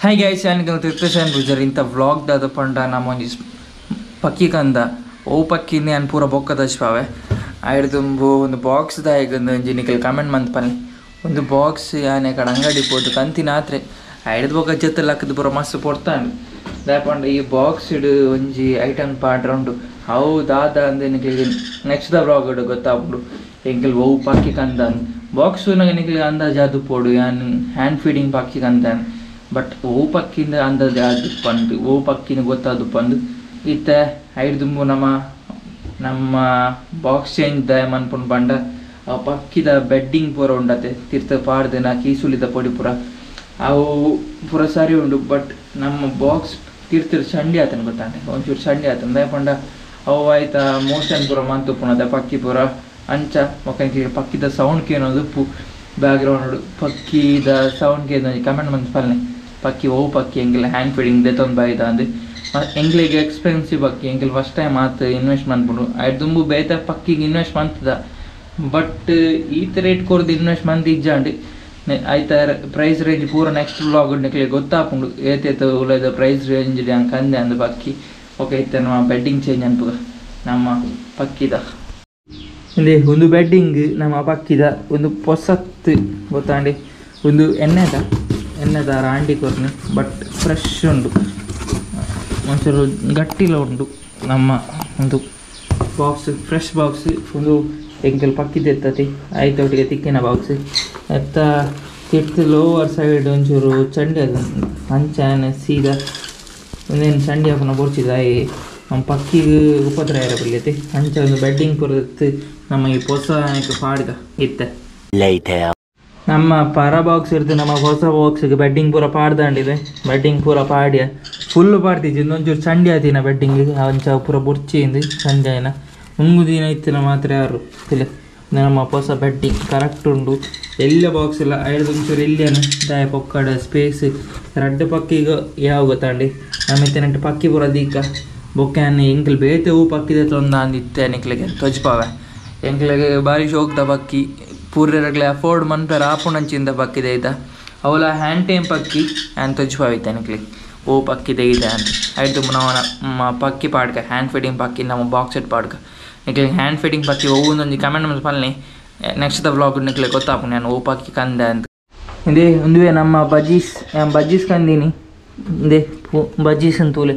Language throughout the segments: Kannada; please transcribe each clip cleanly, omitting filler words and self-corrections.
Hi guys, I'm Trithesh and Budgies Kantha vlog da panda namonji pakki kanda o pakki ne an pura bokka dashpave aidumbu ಒಂದು box da iganda jinikal comment mantpani ಒಂದು ಬಾಕ್ಸ್ ಯಾನೆ ಕಡ ಅಂಗಡಿ ಪೋದು ಕಂತಿನಾತ್ರೆ ಐದು ಬೊಕ್ಕ ಜತ್ತ ಲಕ್ಕದ ಪುರ ಮಸ್ತ್ ಪೊಡ್ತಾಂಡು ದಾಪಂಡ ಈ ಬಾಕ್ಸ್ ಇಡು ಒಂಜಿ ಐಟಮ್ ಪಾರ್ಟ್ ರೌಂಡು ಹೌ ದಾದ ಅಂದೆ ನಿಕಲಿಗೆ ನೆಕ್ಸ್ಟ್ ದ ವ್ಲಾಗ್ ಇಡು ಗೊತ್ತಾಗ್ಬಿಡು ಎಂಕಲ್ ಓ pakki kanda ಬಾಕ್ಸ್ ನಗೆ ನಿಕಲಿಗೆ ಅಂದಾಜು ಅದು ಪೋಡು ಯಾನ್ hand feeding pakki kanda but ಓ ಪಕ್ಕಿಂದ ಅಂದಾಜು ಅದು ಪಂಡು ಓ ಪಕ್ಕಿನ ಗೊತ್ತಾದು ಪಂಡು ಇತ್ತ ಐದು ನಮ್ಮ ಬಾಕ್ಸ್ ಚೇಂಜ್ ದ ಮನ್ಪುಂಡು ಪಂಡ ಆ ಪಕ್ಕಿದ ಬೆಡ್ಡಿಂಗ್ ಪೂರ ಉಂಡತೆ ತಿರ್ತ ಪಾಡ್ದೆನ ಕೀಸುಲಿದ ಪೊಡಿ ಪೂರ ಅವು ಪೂರ ಸರಿ ಉಂಡು ಬಟ್ ನಮ್ಮ ಬಾಕ್ಸ್ ತಿರ್ತಿರ್ ಚಂಡಿ ಆತನ ಗೊತ್ತಾಂಡೆ ಒಂಚೂರು ಚಂಡಿ ಆತನ ದಯಪಂಡ ಅವು ಆಯ್ತಾ ಮೋಷನ್ ಪೂರ ಮಂತು ಪುನದ ಪಕ್ಕಿ ಪೂರ ಅಂಚ ಮೊಕ್ಕ ಪಕ್ಕಿದ ಸೌಂಡ್ ಕೇನೋದು ಉಪ್ಪು ಬ್ಯಾಕ್ಗ್ರೌಂಡ್ ಪಕ್ಕಿದ ಸೌಂಡ್ ಕೇನೋ ಕಮೆಂಟ್ ಮಂತ್ ಫಲ್ನೆ ಪಕ್ಕಿ ಓ ಪಕ್ಕಿ ಎಂಗೆಲ್ಲ ಹ್ಯಾಂಡ್ ಫೀಡಿಂಗ್ ದೆತ್ತೊಂದು ಬಾಯ್ದ ಅಂದು ಎಂಗ್ಲಿಗೆ ಎಕ್ಸ್ಪೆನ್ಸಿವ್ ಪಕ್ಕಿ ಎಂಗೆಲ್ ಫಸ್ಟ್ ಟೈಮ್ ಆತು ಇನ್ವೆಸ್ಟ್ ಮಾಡ್ಬಿಡು ಆಯ್ತು ತುಂಬು ಬೇತ ಪಕ್ಕಿಗೆ ಇನ್ವೆಸ್ಟ್ ಮಾಡ್ತದ ಬಟ್ ಈ ರೇಟ್ ಕೊರ್ದು ಇನ್ವೆಸ್ಟ್ ಮಂತ್ ಇಜ್ಜಾಂಡು ಆಯ್ತಾ ಪ್ರೈಸ್ ರೇಂಜ್ ಪೂರ ನೆಕ್ಸ್ಟ್ ವ್ಲಾಗ್ ನಿಕ್ಲಿಗೆ ಗೊತ್ತಾಪುಂಡು ಏತೇತ ಉಳ್ಳದ ಪ್ರೈಸ್ ರೇಂಜ್ ಹಂಗೆ ಅಂದೆ ಅಂದು ಪಕ್ಕಿ ಓಕೆ ಇತ್ತ ನಮ್ಮ ಬೆಡ್ಡಿಂಗ್ ಚೇಂಜ್ ಅನ್ಪುಗ ನಮ್ಮ ಪಕ್ಕಿದ ಇಲ್ಲಿ ಒಂದು ಬೆಡ್ಡಿಂಗ್ ನಮ್ಮ ಪಕ್ಕಿದ ಒಂದು ಹೊಸತ್ತು ಗೊತ್ತಾಂಡಿ ಒಂದು ಎಣ್ಣೆದ ರಾಂಡಿ ಕೊರ್ನಿ ಬಟ್ ಫ್ರೆಶ್ ಉಂಡು ಒಂಚೂರು ಗಟ್ಟಿಲ ಉಂಡು ನಮ್ಮ ಒಂದು ಬಾಕ್ಸ್ ಫ್ರೆಶ್ ಬಾಕ್ಸ್ ಒಂದು ಎಂಕಲ್ ಪಕ್ಕಿದ ಎತ್ತತಿ ಆಯ್ತೊಟ್ಟಿಗೆ ತಿಕ್ಕಿನ ಬಾಕ್ಸ್ ಎತ್ತ ತಿಟ್ಟು ಲೋವರ್ ಸೈಡ್ ಒಂಚೂರು ಚಂಡಿ ಅದು ಅಂಚಾನೆ ಸೀದಾ ಒಂದೇನು ಚಂಡಿ ಹಾಕೋಣ ಬೋರ್ಚಿದ ನಮ್ಮ ಪಕ್ಕಿಗೆ ಉಪದ್ರ ಇರಬಲ್ಲೈತಿ ಅಂಚ ಒಂದು ಬೆಡ್ಡಿಂಗ್ ಕೊರತ್ತು ನಮ್ಮ ಈ ಪೊಸ ಪಾಡಿದ ಇತ್ತೆ ನಮ್ಮ ಪರ ಬಾಕ್ಸ್ ಇರ್ತದೆ ನಮ್ಮ ಹೊಸ ಬಾಕ್ಸ್ಗೆ ಬೆಡ್ಡಿಂಗ್ ಪೂರ ಪಾಡ್ದಾಂಡಿದೆ ಬೆಡ್ಡಿಂಗ್ ಪೂರ ಪಾಡ್ಯ ಫುಲ್ ಪಾಡ್ತಿದ್ದೆ ಇನ್ನೊಂಚೂರು ಚಂಡಿ ಆತಿನ ಬೆಡ್ಡಿಂಗಿಗೆ ಅಂಚ ಪೂರ ಬುರ್ಚಿಂದು ಚಂಡಿ ಆಯ್ನ ಮುಂಗು ದಿನ ಇತ್ತಿನ ಮಾತ್ರ ಯಾರು ಇಲ್ಲ ನಮ್ಮ ಹೊಸ ಬೆಡ್ಡಿಂಗ್ ಕರೆಕ್ಟ್ ಉಂಡು ಎಲ್ಲ ಬಾಕ್ಸ್ ಎಲ್ಲ ಐದು ಒಂಚೂರು ಎಲ್ಲಿಯನು ದಾಯ ಪೊಕ್ಕಡ ಸ್ಪೇಸ್ ರಡ್ಡು ಪಕ್ಕಿಗೆ ಯಾವ ಗೊತ್ತಾಂಡಿ ನಮ್ಮ ಪಕ್ಕಿ ಪೂರ ದೀಕ ಬೊಕ್ಕಾನೆ ಎಂಕಲ್ ಬೇತೆ ಹೂ ಪಕ್ಕಿದೆ ತೊಂದ ಅಂದಿತ್ತೆ ನಿಕ್ಲಿಗೆ ತೊಜ್ಪಾವೆ ಎಂಕ್ಲಿಗೆ ಭಾರಿ ಶೋಕ್ದ ಪಕ್ಕಿ ಪೂರ್ಯರಗ್ಲೆ ಅಫೋರ್ಡ್ ಮನ್ಪೆರ ಆಪುಣಂಚಿಂದ ಪಕ್ಕಿದೆ ಐತ ಅವಲ ಹ್ಯಾಂಡ್ ಟೈಮ್ ಪಕ್ಕಿ ಆ್ಯನ್ ತೊಜ್ಪಾವಿತ್ತೆ ನಿಕ್ಲಿ ಓ ಪಕ್ಕಿದೆ ಇದೆ ಅಂತ ಆಯ್ತು ನಾವು ಪಕ್ಕಿ ಪಾಡ್ಕ ಹ್ಯಾಂಡ್ ಫೀಡಿಂಗ್ ಪಕ್ಕಿ ನಮ್ಮ ಬಾಕ್ಸ್ ಇಟ್ ಪಾಡ್ಕ ನಿಕ್ಲಿಗೆ ಹ್ಯಾಂಡ್ ಫೀಡಿಂಗ್ ಪಕ್ಕಿ ಒಂದೊಂದು ಕಮೆಂಟ್ ಮಾಡಿ ಪಲ್ನಿ ನೆಕ್ಸ್ಟ್ ದ ವ್ಲಾಗ್ ನಿಕ್ಲಿಗೆ ಗೊತ್ತಾಪು ನಾನು ಓ ಪಕ್ಕಿ ಕಂದೆ ಅಂತ ಇದೇ ಒಂದುವೇ ನಮ್ಮ ಬಜ್ಜೀಸ್ ಕಂದೀನಿ ಇದೇ ಬಜ್ಜೀಸ್ ಅಂತೂಲೆ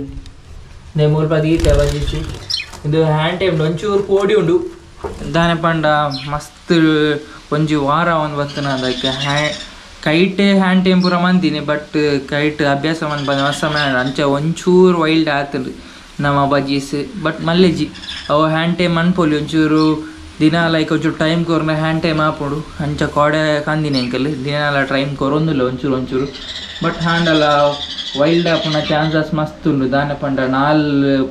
ಇದೇ ಮೂರು ಪದೀತೆ ಬಜ್ಜೀಸ್ ಇದು ಹ್ಯಾಂಡ್ ಟೈಮ್ ಒಂಚೂರು ಕೋಡಿ ಉಂಡು ದಾನೆ ಪಂಡ ಮಸ್ತ್ ಒಂಜಿ ವಾರ ಒಂದು ಬರ್ತನ ಅದಕ್ಕೆ ಕೈಟೇ ಹ್ಯಾಂಡ್ ಟೈಮ್ ಪೂರ ಮಂತೀನಿ ಬಟ್ ಕೈಟ್ ಅಭ್ಯಾಸ ಬಂದು ಹೊಸ ಅಂಚ ಒಂಚೂರು ವೈಲ್ಡ್ ಆತದು ನಮ್ಮ ಬಜ್ಜೀಸ್ ಬಟ್ ಮಲ್ಲೆಜಿ ಅವು ಹ್ಯಾಂಡ್ ಟೈಮ್ ಅನ್ಪೋಲಿ ಒಂಚೂರು ದಿನ ಲೈಕ್ ಒಂಚೂರು ಟೈಮ್ ಕೊರ್ನ ಹ್ಯಾಂಡ್ ಟೈಮ್ ಹಾಪೋಡು ಅಂಚ ಕೋಡೆ ಕಂದಿನಿ ಅಂಕಲ್ ದಿನ ಎಲ್ಲ ಟೈಮ್ ಕೊರೊಂದಿಲ್ಲ ಒಂಚೂರು ಬಟ್ ಹ್ಯಾಂಡಲ್ಲ ವೈಲ್ಡ್ ಆಪುನ ಚಾನ್ಸಸ್ ಮಸ್ತ್ ಉಂಡು ದಾನೆ ಪಂಡ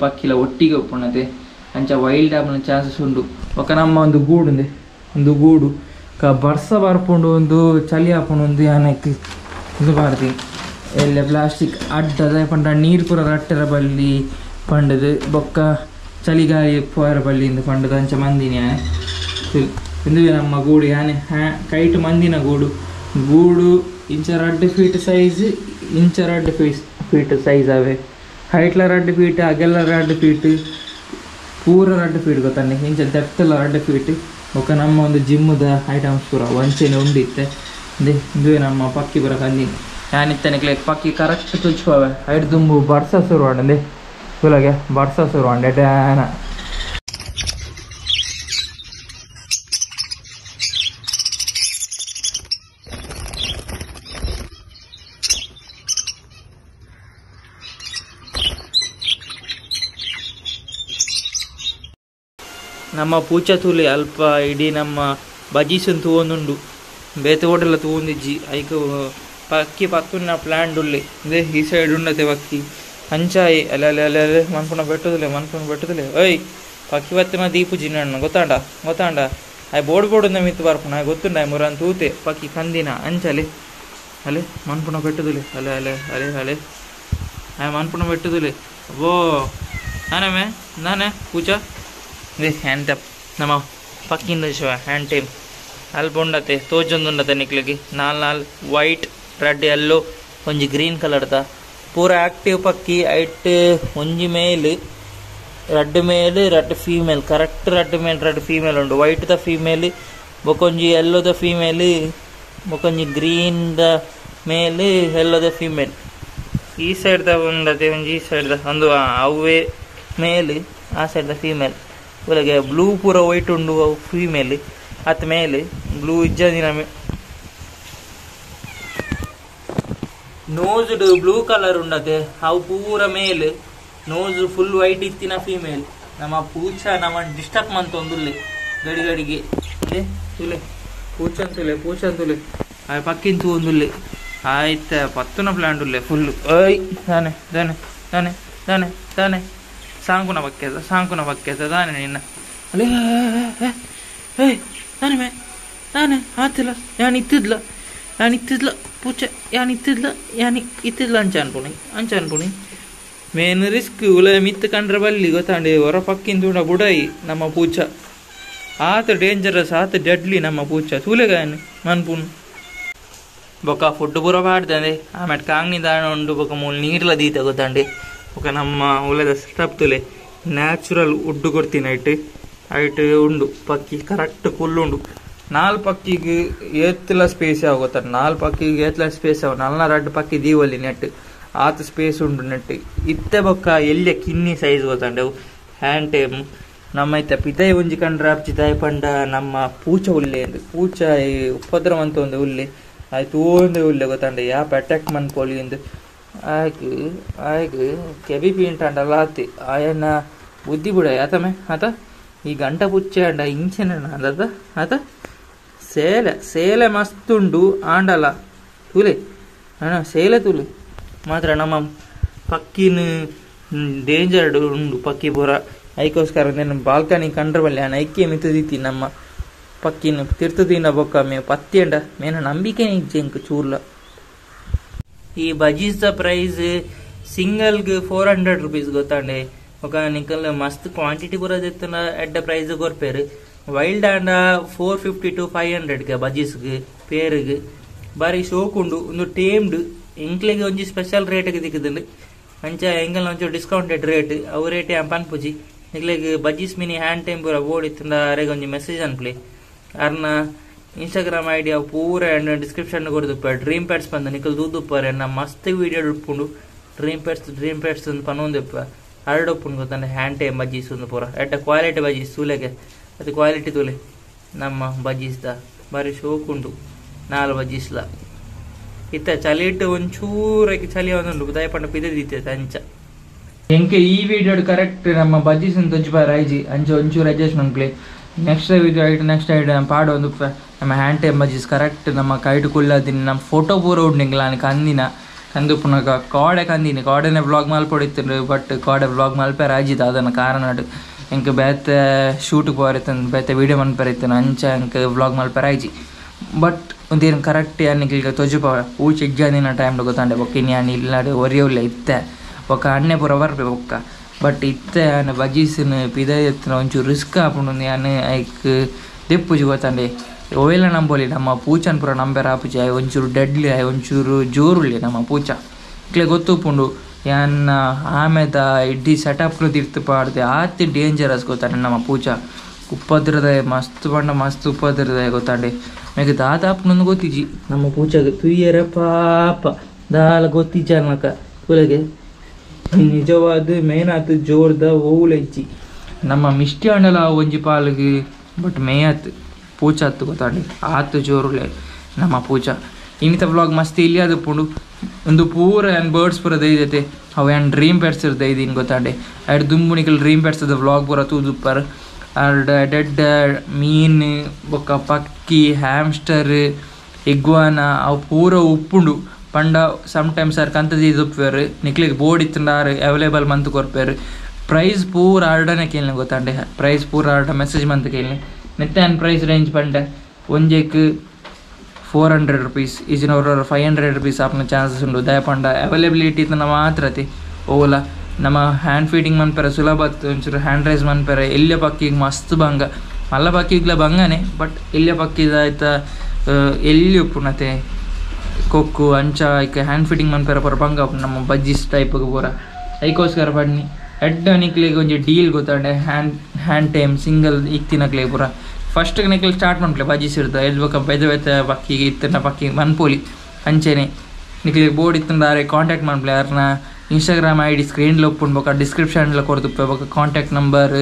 ಪಕ್ಕಿಲ ಒಟ್ಟಿಗೆ ಒಪ್ಪುಣತೆ ಅಂಚ ವೈಲ್ಡ್ ಆಪುನ ಚಾನ್ಸಸ್ ಉಂಡು ಒಕ್ಕ ನಮ್ಮ ಒಂದು ಗೂಡು ಬರ್ಸ ಬರ್ಪುಂಡು ಒಂದು ಚಳಿ ಹಾಕೊಂಡು ಒಂದು ಯಾನಕ್ಕೆ ಇದು ಮಾಡ್ತೀನಿ ಎಲ್ಲ ಪ್ಲಾಸ್ಟಿಕ್ ಅಡ್ಡದ ಪಂಡ ನೀರು ಪೂರ ರಟ್ಟರ ಬಲ್ಲಿ ಪಂಡದು ಬೊಕ್ಕ ಚಳಿಗಾಲಿ ಪೋಯರ ಬಲ್ಲಿಂದ ಪಂಡದ ಅಂಚ ಮಂದಿನಿ ಯಾನೆ ಇಂದು ನಮ್ಮ ಗೂಡು ಯಾನೆ ಕೈಟ್ ಮಂದಿನ ಗೂಡು ಇಂಚ 2 ಫೀಟ್ ಸೈಜ್ ಇಂಚ 2 ಫೀಟ್ ಸೈಜ್ ಅವೆ ಹೈಟ್ಲ 2 ಫೀಟ್ ಅಗೆಲ್ಲ 2 ಫೀಟ್ ಪೂರ 2 ಫೀಟ್ ಗೊತ್ತಾನೆ ಇಂಚ ಡೆಪ್ತಲ್ಲ 2 ಫೀಟ್ ಒಕ್ಕ ನಮ್ಮ ಒಂದು ಜಿಮ್ಮದ ಐಟಮ್ಸ್ ಪೂರ ಒಂಚೆನೆ ಉಂಡಿತ್ತೆ ಇದು ನಮ್ಮ ಪಕ್ಕಿ ಪೂರ ಕಂದಿ ಯಾನಿತ್ತನಿಕ್ಲೆ ಪಕ್ಕಿ ಕರೆಕ್ಟ್ ತುಚ್ಕೋವೆ ಐದು ತುಂಬು ಬರ್ಸ ಶುರು ಮಾಡಂದೆ ಕುಲಗೆ ಬರ್ಸ ಶುರು ಮಾಡೆ ಡ್ಯಾನ ನಮ್ಮ ಪೂಚ ತೂಲೆ ಅಲ್ಪ ಇಡೀ ನಮ್ಮ ಬಜೀಸನ್ನು ತಗೊಂಡುಂಡು ಬೇತೆ ಓಟೆಲ್ಲ ತಗೊಂಡಿಜ್ಜಿ ಐಕ ಪಕ್ಕಿ ಪಕ್ಕನ ಪ್ಲ್ಯಾಂಡ್ ಉಳ್ಳಿ ಇದೇ ಈ ಸೈಡ್ ಉಂಡತೆ ಪಕ್ಕಿ ಅಂಚಾಯಿ ಅಲೆ ಮನ್ಪುಣ ಬೆಟ್ಟದಿಲ್ಲ ಓಯ್ ಪಕ್ಕಿ ಬತ್ತಿನ ದೀಪು ಜಿನ್ನ ಗೊತ್ತಾಂಡ ಆಯ್ ಬೋರ್ಡ್ ಮಿತ್ತು ಬರ್ಪುಣ ಗೊತ್ತುಂಡ ಮುರನ್ ತೂತೆ ಪಕ್ಕಿ ಕಂದಿನ ಅಂಚಲೆ ಅಲೆ ಮನ್ಪುಣ ಬೆಟ್ಟದಿಲ್ಲ ಅಲೆ ಆಯ್ ಮನ್ಪುಣ ಬೆಟ್ಟದಿಲ್ಲ ಓ ನಾನೇ ಪೂಜಾ ಇದೇ ಹ್ಯಾಂಡ್ ಟ್ಯಾಪ್ ನಮ್ಮ ಪಕ್ಕಿಂದ ಹ್ಯಾಂಡ್ ಟೈಮ್ ಅಲ್ಲಿ ಉಂಡತೆ ತೋಜೊಂದು ಉಂಡತೆ ನಿಕ್ಲಿಗೆ 4 ವೈಟ್ ರೆಡ್ ಯೆಲ್ಲೋ ಒಂಜಿ ಗ್ರೀನ್ ಕಲರ್ದ ಪೂರ ಆಕ್ಟಿವ್ ಪಕ್ಕಿ ಐಟ್ ಒಂಜಿ ಮೇಲ್ ರಡ್ಡ್ ಫೀಮೇಲ್ ಕರೆಕ್ಟ್ ರಡ್ಡ್ ಫೀಮೇಲ್ ಉಂಡು ವೈಟ್ ದ ಫೀಮೇಲ್ ಬೊಕೊಂಜಿ ಯೆಲ್ಲೋ ದ ಫೀಮೇಲ್ ಬೊಕೊಂಜಿ ಗ್ರೀನ್ ದ ಮೇಲ್ ಯೆಲ್ಲೋ ದ ಫೀಮೇಲ್ ಈ ಸೈಡ್ ದ ಉಂಡತೆ ಒಂಜಿ ಈ ಸೈಡ್ ದ ಒಂದು ಅವೇ ಮೇಲ್ ಆ ಸೈಡ್ ದ ಫೀಮೇಲ್ ಒಳಗೆ ಬ್ಲೂ ಪೂರ ವೈಟ್ ಉಂಡು ಅವು ಫೀಮೇಲ್ ಅತ್ ಮೇಲೆ ಬ್ಲೂ ಇಜ್ಜದಿನ ನೋಸ್ ಬ್ಲೂ ಕಲರ್ ಉಂಡತೆ ಅವು ಪೂರ ಮೇಲ್ ನೋಸ್ ಫುಲ್ ವೈಟ್ ಇತ್ತಿನ ಫೀಮೇಲ್ ನಮ್ಮ ಪೂಚ ನಮ್ಮ ಡಿಸ್ಟರ್ಬ್ ಮಂತ್ ಒಂದುಲ್ಲೆ ಗಡಿಗೆ ತುಲೆ ಪೂಚಂತುಲೆ ಆ ಪಕ್ಕಿಂತು ಒಂದುಲ್ಲೆ ಆಯ್ತ ಪತ್ತುನ ಪ್ಲಾಂಟ್ ಉಲ್ಲೆ ಫುಲ್ ಐ ತಾನೆ ಸಾಂಕುನ ಬಕ್ಕೆದ ತಾನೆ ನಿನ್ನ ಅಲ್ಲೇ ತಾನೆ ಆತಿಲ್ಲ ಯಾನ್ ಇತ್ತಿದ್ಲ ಪೂಚ ಯಾನ್ ಇತ್ತಿದ್ಲ ಅಂಚ ಅನ್ಪುಣಿ ಮೇನ್ ರಿಸ್ಕ್ ಉಲ ಮಿತ್ ಕಂಡ್ರೆ ಬಲ್ಲಿ ಗೊತ್ತಾಂಡಿ ಹೊರ ಪಕ್ಕಿಂದ ಬುಡಾಯಿ ನಮ್ಮ ಪೂಚ ಆತ ಡೇಂಜರಸ್ ಆತ ಡೆಡ್ಲಿ ನಮ್ಮ ಪೂಚ ತೂಲೆಗಾಯನ್ ಮನ್ಪುಣ್ ಬೊಕ್ಕ ಫುಡ್ ಪೂರ ಪಾಡ್ದೆ ಆಮೇಲೆ ಕಾಂಗ್ನಿಂದ ಉಂಡು ಬೊಕ್ಕ ಮೂಲ ನೀರ್ಲ ದೀತ ಗೊತ್ತಾಂಡಿ ಬೊಕ್ಕ ನಮ್ಮ ಉಲದ ಸ್ಟಪ್ ತುಲೆ ನ್ಯಾಚುರಲ್ ಉಡ್ಡು ಕೊಡ್ತೀನಿ ಐಟ್ ಉಂಡು ಪಕ್ಕಿ ಕರೆಕ್ಟ್ ಕುಲ್ಲುಂಡು 4 ಪಕ್ಕಿಗೆ ಏತ್ಲ ಸ್ಪೇಸ್ ಆಗೋತ 4 ಪಕ್ಕಿಗೆ ಏತ್ಲ ಸ್ಪೇಸ್ ಆಗ 4 ಪಕ್ಕಿ ದೀವಲ್ಲಿ ನೆಟ್ ಆತ ಸ್ಪೇಸ್ ಉಂಡು ನೆಟ್ ಇತ್ತೆ ಬೊಕ್ಕ ಎಲ್ಲೆ ಕಿನ್ನಿ ಸೈಜ್ ಗೊತ್ತಂಡೆ ಹ್ಯಾಂಡ್ ಟೈಮ್ ನಮ್ಮ ಇತ್ತ ಪಿತಾಯಿ ಒಂಜಿ ಕಂಡ್ರೆ ಅಪ್ಚಿತಾಯಿ ಪಂಡ ನಮ್ಮ ಪೂಚ ಉಲ್ಲೆ ಪೂಚ ಉಪದ್ರವಂತ ಒಂದು ಉಲ್ಲೆ ಆಯ್ತು ಒಂದೇ ಉಲ್ಲೆ ಗೊತ್ತಂಡೆ ಯಾಪ್ ಅಟ್ಯಾಕ್ ಮನ್ಪೋಲಿ ಎಂದು ಆಯ್ಕೆ ಕೆಬಿ ಪೀಂಟಂಡಲ್ಲ ಆತಿ ಆಯನ್ನ ಬುದ್ಧಿ ಬಿಡ ಆತಮೆ ಆತ ಈ ಗಂಟ ಪುಚ್ಚೆ ಅಂಡ ಇಂಚೆನ ಆತ ಸೇಲೆ ಮಸ್ತುಂಡು ಆಂಡಲ ತುಲೆ ಸೇಲೆ ತುಲೆ ಮಾತ್ರ ನಮ್ಮ ಪಕ್ಕಿನ ಡೇಂಜರ್ ಉಂಡು ಪಕ್ಕಿ ಪೂರ ಐಕೋಸ್ಕರ ಬಾಲ್ಕನಿ ಕಂಡ್ರೆ ಬಲ್ಲೆ ಐಕ್ಯ ಮಿತ್ತದೀತಿ ನಮ್ಮ ಪಕ್ಕಿನ ತಿರ್ತದಿನ ಬೊಕ್ಕ ಮೇ ಪತ್ತಿ ಅಂಡ ಮೇನ ನಂಬಿಕೆ ಇಜ್ಜೆಂಕ್ ಚೂರ್ಲ ಈ ಬಜೀಸ್ ದ ಪ್ರೈಸ್ ಸಿಂಗಲ್ಗೆ 400 ರೂಪೀಸ್ ಗೊತ್ತಾಂಡೆ ఒక నికల్ మస్త్ క్వాంటిటీ కూడా తెస్తున్న ఎడ్డ ప్రైజ్ కొర్పేరు వైల్డ్ అండ్ 450 to 500 ಗೆ ಬಜೀಸ್ಗೆ ಪೇರ್ಗೆ ಬಾರಿ ಶೋಕುಂಡು ಒಂದು ಟೇಮ್ಡ್ ಇಂಕ್ಲೆಗೆ ಒಂಜಿ ಸ್ಪೆಷಲ್ ರೇಟ್ಗೆ ದಿಕ್ಕುದುಂಡು ಅಂಚ ಎಂಗಲ್ ಒಂಚೂರು ಡಿಸ್ಕೌಂಟೆಡ್ ರೇಟ್ ಅವು ರೇಟ್ ಪನ್ಪುಜಿ ನಿಕ್ಲೆಗೆ ಬಜೀಸ್ ಮಿನಿ ಹ್ಯಾಂಡ್ ಟೈಮ್ ಪೂರ ಬೋರ್ಡ್ ಇತ್ತಂದ ಅರೆಗೆ ಒಂಜಿ ಮೆಸೇಜ್ ಅನ್ಪ್ಲೆ ಅರ್ನ ಇನ್ಸ್ಟಾಗ್ರಾಮ್ ಐಡಿ ಅವು ಪೂರ ಡಿಸ್ಕ್ರಿಪ್ಷನ್ ಕೊಡ್ದುಪ್ಪ ಡ್ರೀಮ್ ಪ್ಯಾಡ್ಸ್ ಬಂದು ನಿಕಲ್ ದೂದುಪ್ಪಾರೆ ನಮ್ಮ ಮಸ್ತ್ ವಿಡಿಯೋ ಉಟ್ಕೊಂಡು ಡ್ರೀಮ್ ಪ್ಯಾಡ್ಸ್ ಅಂತ ಪನ್ನೊಂದಪ್ಪ ಹರಡೊಪ್ಪುಂಡು ಗೊತ್ತಾನೆ ಹ್ಯಾಂಡ್ ಟೈಮ್ ಬಜೀಸ್ ಒಂದು ಪೂರ ಎಡ್ಡ ಕ್ವಾಲಿಟಿ ಬಜೀಸ್ ತೂಲೆಗೆ ಅದು ಕ್ವಾಲಿಟಿ ತೂಲೆ ನಮ್ಮ ಬಜೀಸ್ದ ಬಾರಿ ಶೋಕುಂಡು 4 ಬಜೀಸ್ಲ ಇತ್ತ ಚಳಿ ಇಟ್ಟು ಒಂಚೂರಕ್ಕೆ ಚಳಿ ಒಂದುಂಡು ದಯಪಂಡ ಪಿದೀತೆ ಅಂಚ ಎಂಕೆ ಈ ವಿಡಿಯೋ ಕರೆಕ್ಟ್ ನಮ್ಮ ಬಜೀಸ್ ತೊಜ್ಬಾರ ಐಜಿ ಅಂಚ ಒಂಚೂರು adjustment play next video next ಪಾಡು ಒಂದು ನಮ್ಮ ಹ್ಯಾಂಡ್ ಟೈಮ್ ಬಜೀಸ್ ಕರೆಕ್ಟ್ ನಮ್ಮ ಕೈಟ್ ಕುಳ್ಳದಿನ ನಮ್ಮ ಫೋಟೋ ಪೂರ ಉಂಡಿಂಗಿಲ್ಲ ನನಗೆ ಅಂದಿನ ಕಂದು ಪುನಗ ಕಾಡೆ ಕಂದಿನಿ ಕಾಡೆನೆ ವ್ಲಾಗ್ ಮಲ್ಪೊಡಿತ್ತು ಬಟ್ ಕಾಡೆ ವ್ಲಾಗ್ ಮಲ್ಪೇರ ಆಜಿದ ಅದನ್ನ ಕಾರಣ ಎಂಕ್ ಬೇತೆ ಶೂಟ್ ಪೋರಿತ್ತಂದು ಬೇತೆ ವೀಡಿಯೋ ಮನ್ಪೇರಿತ್ತು ಅಂಚ ಎಂಕ್ ವ್ಲಾಗ್ ಮಲ್ಪೇರ ಆಯ್ಜಿ ಬಟ್ ಒಂದೇನು ಕರೆಕ್ಟ್ ಯಾನಿಗೆ ತೊಜುಪ ಊಚ ಎಗ್ಜಾದಿನ ಟೈಮ್ಲು ಗೊತ್ತಾಂಡೆ ಬೊಕ್ಕಿನಿ ಯಾನಿ ಇಲ್ಲಾಡೆ ಒರಿಯೋಲ್ಲ ಇತ್ತೆ ಬೊಕ್ಕ ಅಣ್ಣೆ ಪೂರ ಬರ್ಬೆ ಬೊಕ್ಕ ಬಟ್ ಇತ್ತೆ ಯಾನು ಬಜೀಸಿನ ಪಿದ ಎತ್ತಿನ ಒಂಚೂರು ರಿಸ್ಕ್ ಆಪುಂಡು ಯಾನು ಐಕ್ ದೆಪ್ಪುಜಿ ಗೊತ್ತಾಂಡೆ ಓವೆಲ್ಲ ನಂಬೋಲಿ ನಮ್ಮ ಪೂಚನ್ ಪೂರ ನಂಬೇರ ಆಪುಜಿ ಆಯ್ ಒಂಚೂರು ಡೆಡ್ಲಿ ಆಯ್ ಒಂಚೂರು ಜೋರುಳ್ಳಿ ನಮ್ಮ ಪೂಚ ಇಕ್ಲೆ ಗೊತ್ತುಪುಂಡು ಯಾನ್ನ ಆಮೇದ ಇಡ್ಡಿ ಸೆಟಪ್ಲು ತಿರ್ತು ಪಾಡ್ದೆ ಆತಿ ಡೇಂಜರಸ್ ಗೊತ್ತಾಂಡೆ ನಮ್ಮ ಪೂಚ ಉಪದ್ರದ ಮಸ್ತ್ ಪಂಡ ಮಸ್ತ್ ಉಪದ್ರದ ಗೊತ್ತಾಂಡೆ ಮೇಗ ದಾದಾಪುನೊಂದು ಗೊತ್ತಿಜಿ ನಮ್ಮ ಪೂಚಗೆ ತುಯ್ಯರ ಪಾಪ ದಾಲ ಗೊತ್ತಿಜ್ಜ ನಕ ತುಲೆಗೆ ನಿಜವಾದ ಮೇನಾತ್ ಜೋರ್ದ ಓವುಲೆಜ್ಜಿ ನಮ್ಮ ಮಿಷ್ಟಿ ಹಣ್ಣಲ ಒಂಜಿ ಪಾಲ್ಗೆ ಬಟ್ ಮೇಯತ್ ಪೂಚ ಹತ್ತು ಗೊತ್ತಾಂಡಿ ಆತು ಜೋರುಲೆ ನಮ್ಮ ಪೂಚ ಇನ್ನಿತ ವ್ಲಾಗ್ ಮಸ್ತ್ ಇಲ್ಲಿ ಅದು ಪುಂಡು ಒಂದು ಪೂರ ಏನು ಬರ್ಡ್ಸ್ ಪೂರ ದೈದೈತೆ ಅವು ಏನು ಡ್ರೀಮ್ ಪೆಟ್ಸ್ ದೈದಿನ ಗೊತ್ತಾಂಡೆ ಎರಡು ದುಂಬುಣಿಕಲ್ ಡ್ರೀಮ್ ಪೆಟ್ಸ್ದ ವ್ಲಾಗ್ ಪೂರ ತೂದುಪ್ಪರ್ ಅರ್ಡ್ ಡೆಡ್ ಮೀನ್ ಬೊಕ್ಕ ಪಕ್ಕಿ ಹ್ಯಾಮ್ಸ್ಟರ್ ಎಗ್ವಾನ ಅವು ಪೂರ ಉಪ್ಪುಂಡು ಪಂಡ ಸಮ್ಟೈಮ್ಸ್ ಆರ್ ಕಂತ ಉಪ್ಪೇರು ನಿಕ್ಲಿಗೆ ಬೋರ್ಡ್ ಇತ್ತಂದಾರು ಅವೈಲೇಬಲ್ ಮಂತ್ ಕೊರ್ಪೇರು ಪ್ರೈಸ್ ಪೂರ ಆರ್ಡನೆ ಕೇಳಿನ ಗೊತ್ತಾಂಡೆ ಪ್ರೈಸ್ ಪೂರ ಆರ್ಡ ಮೆಸೇಜ್ ಮಂತ್ ಕೇಳಿನಿ ನೆತ್ತೆ on price range Pande ಒಂಜೆಕ್ 400 rupees ಈಜಿನವ್ರ 500 rupees ಆಪ್ನ chances ಉಂಡು ದಯಪಂಡ ಅವೈಲೇಬಿಲಿಟಿ ಇತ್ತನ ಮಾತ್ರತಿ ಓಲ ನಮ್ಮ ಹ್ಯಾಂಡ್ ಫೀಡಿಂಗ್ ಮನ್ಪೆರ ಸುಲಭ ಒಂಚೂರು ಹ್ಯಾಂಡ್ ರೈಸ್ ಮನ್ಪೆರ ಎಲ್ಲೆ ಪಕ್ಕಿಗೆ ಮಸ್ತ್ ಬಂಗ ಮಲ್ಲ ಪಕ್ಕಿಗ್ಲ ಬಂಗನೆ ಬಟ್ ಎಲ್ಲೆ ಪಕ್ಕಿದ ಆಯ್ತಾ ಎಲ್ಲಿ ಉಪ್ಪುಣತೆ ಕೊಕ್ಕು ಅಂಚ ಐಕೆ ಹ್ಯಾಂಡ್ ಫಿಟ್ಟಿಂಗ್ ಮನ್ಪೇರ ಪೂರ ಬಂಗ ನಮ್ಮ ಬಜ್ಜೀಸ್ ಟೈಪ್ಗೆ ಪೂರ ಐಕೋಸ್ಕರ ಪಡ್ನಿ ಎಡ್ಡ ನಿಕ್ಲಿಗೆ ಒಂಜಿ ಡೀಲ್ ಗೊತ್ತಾಂಡೆ ಹ್ಯಾಂಡ್ ಟೈಮ್ ಸಿಂಗಲ್ ಇತ್ತಿನಕ್ಲೆ ಪೂರ ಫಸ್ಟ್ ನಿಕ್ಲಿ ಸ್ಟಾರ್ಟ್ ಮಾಡ್ಲೆ ಬಜ್ಜೀಸ್ ಇರ್ತದೆ ಎಲ್ಬೇಕ ಬೆದ ಪಕ್ಕಿಗೆ ಇತ್ತಿನ ಪಕ್ಕಿ ಮನ್ಪೋಲಿ ಅಂಚೆನೆ ನಿಕ್ಲಿಗೆ ಬೋರ್ಡ್ ಇತ್ತಂದಾರೆ ಕಾಂಟ್ಯಾಕ್ಟ್ ಮಾಡ್ಲೆ ಯಾರನ್ನ ಇನ್ಸ್ಟಾಗ್ರಾಮ್ ID ಸ್ಕ್ರೀನ್ಲ ಒಪ್ಪುಂಡ್ಬೇಕ ಡಿಸ್ಕ್ರಿಪ್ಷನ್ಲ ಕೊಡ್ತುಪ್ಪೇಬೇಕು ಕಾಂಟ್ಯಾಕ್ಟ್ ನಂಬರ್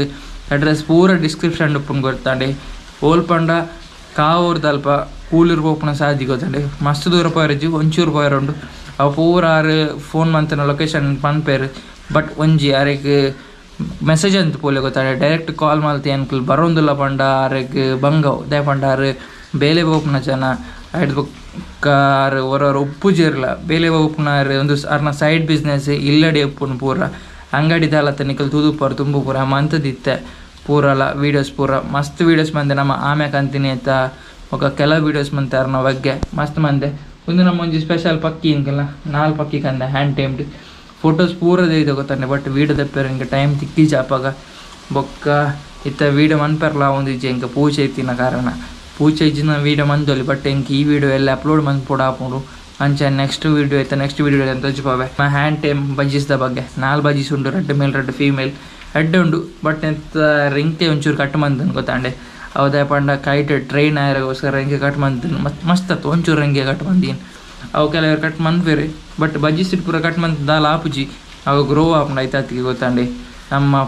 ಅಡ್ರೆಸ್ ಪೂರ ಡಿಸ್ಕ್ರಿಪ್ಷನ್ ಉಪ್ಪುಂಡು ಗೊತ್ತಾಂಡೆ ಓಲ್ ಪಂಡ ಕಾವೂರ್ದಲ್ಪ ಕೂಲೂರು ಪೋಪುನ ಸಾಧ್ಯ ಗೊತ್ತಾಂಡೆ ಮಸ್ತ್ ದೂರ ಪೋಯರಜ್ಜು ಒಂಚೂರು ಪೋಯರುಂಡು ಅವು ಪೂರ ಆರು ಫೋನ್ ಮಂತನ ಲೊಕೇಶನ್ ಪನ್ಪೇರು ಬಟ್ ಒಂಜಿ ಆರೆಗ್ ಮೆಸೇಜ್ ಅಂತ ಪೋಲೆ ಗೊತ್ತಾಂಡೆ ಡೈರೆಕ್ಟ್ ಕಾಲ್ ಮಲ್ತಿ ಅನ್ಕಲ್ ಬರೋಂದಿಲ್ಲ ಪಂಡ ಆರೆಗ್ ಬಂಗವ್ ದೇ ಪಂಡ ಆರು ಬೇಲೆ ಪೋಪುನ ಜನ ಆರು ಹೊರವರು ಉಪ್ಪುಜಿರ್ಲ ಬೇಲೆ ಉಪ್ಪುನಾರು ಒಂದು ಅರ್ನ ಸೈಡ್ ಬಿಸ್ನೆಸ್ ಇಲ್ಲಡೆ ಉಪ್ಪುನ ಪೂರ ಅಂಗಡಿ ದಾಲತ್ತ ನಿಕಲ್ ತುದುಪರು ತುಂಬು ಪೂರ ಮಂತದಿತ್ತೆ ಪೂರಲ್ಲ ವೀಡಿಯೋಸ್ ಪೂರ ಮಸ್ತ್ ವೀಡಿಯೋಸ್ ಮಂದೆ ನಮ್ಮ ಆಮ್ಯಾಕ ಅಂತೀನಿ ಅಂತ ఒక ಕೆಲವು ವೀಡಿಯೋಸ್ ಮಂತಾರ ನಾವು ಬಗ್ಗೆ ಮಸ್ತ್ ಮಂದೆ ಒಂದು ನಮ್ಮ ಒಂಜಿ ಸ್ಪೆಷಲ್ ಪಕ್ಕಿ ಇಂಕಲ್ಲ 4 ಪಕ್ಕಿ ಕಂದೆ ಹ್ಯಾಂಡ್ ಟೈಮ್ಡ್ ಫೋಟೋಸ್ ಪೂರದೇ ಇದೆ ಗೊತ್ತಾನೆ ಬಟ್ ವೀಡಿಯೋ ದಪ್ಪೇರ ಇಂಕ ಟೈಮ್ ತಿಕ್ಕಿ ಜಾಪಾಗ ಬೊಕ್ಕ ಇತ್ತ ವೀಡಿಯೋ ಮನ್ಪರ್ಲ ಒಂದು ಇಜ್ಜೆ ಇಂಕ ಪೂಜೆ ಇತ್ತಿನ ಕಾರಣ ಪೂಜೆ ಇಜ್ಜಿನ ವೀಡಿಯೋ ಮಂದೊಲಿ ಬಟ್ ಇಂಕ ಈ ವಿಡಿಯೋ ಎಲ್ಲ ಅಪ್ಲೋಡ್ ಮಂತ್ ಪೋಡ ಹಾಕೊಂಡು ಅಂಚ ನೆಕ್ಸ್ಟ್ ವೀಡಿಯೋ ಐತೆ ನೆಕ್ಸ್ಟ್ ವೀಡಿಯೋ ಅಂತ ತೋಜಿಪಾವೆ ಹ್ಯಾಂಡ್ ಟೈಮ್ ಬಜ್ಜೀಸ್ದ ಬಗ್ಗೆ 4 ಬಜ್ಜೀಸ್ ಉಂಡು 2 ಮೇಲ್ 2 ಫೀಮೇಲ್ ಹೆಡ್ ಉಂಡು ಬಟ್ ಎಂತ ರಿಂಕೆ ಒಂಚೂರು ಕಟ್ ಮಂತನ್ ಗೊತ್ತಾಂಡೆ ಅವದೇ ಪಂಡ ಕೈಟ್ ಟ್ರೈನ್ ಆಯರಗೋಸ್ಕರ ರಿಂಗೆ ಕಟ್ ಮಂತನ್ ಮಸ್ತ್ ಅತ್ತು ಒಂಚೂರು ರಿಂಗೆ ಕಟ್ ಮಂದೀನ್ ಅವು ಕೆಲವರು ಕಟ್ ಮಂತ್ಬೇರೆ ಬಟ್ ಬಜ್ಜೀಸ್ ಪೂರ ಕಟ್ ಮಂತ್ ದಾಲ್ ಆಪುಜಿ ಅವು ಗ್ರೋ ಆಪುಂಡು ಐತಾತಿಗೆ ಗೊತ್ತಾಂಡೆ ನಮ್ಮ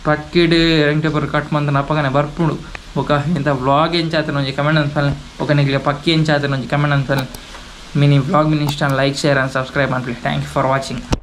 ಪಕ್ಕಿಡ್ ರಿಂಗೆ ಪೂರ ಕಟ್ ಮಂತನ ಅಪ್ಪಗನೆ ಬರ್ಪುಂಡು ఒక ఇంత వ్లాగ్ ఏం చేతను కొంచెం కమెంట్ అంతఫాలి ఒక నీకు పక్కి ఏం చేతను కొంచెం కమెంట్ అంతఫాలి మీ వ్లాగ్ మీ ఇష్టం లైక్ షేర్ అండ్ సబ్స్క్రైబ్ అంతఫాలి థ్యాంక్ యూ ఫర్ వాచింగ్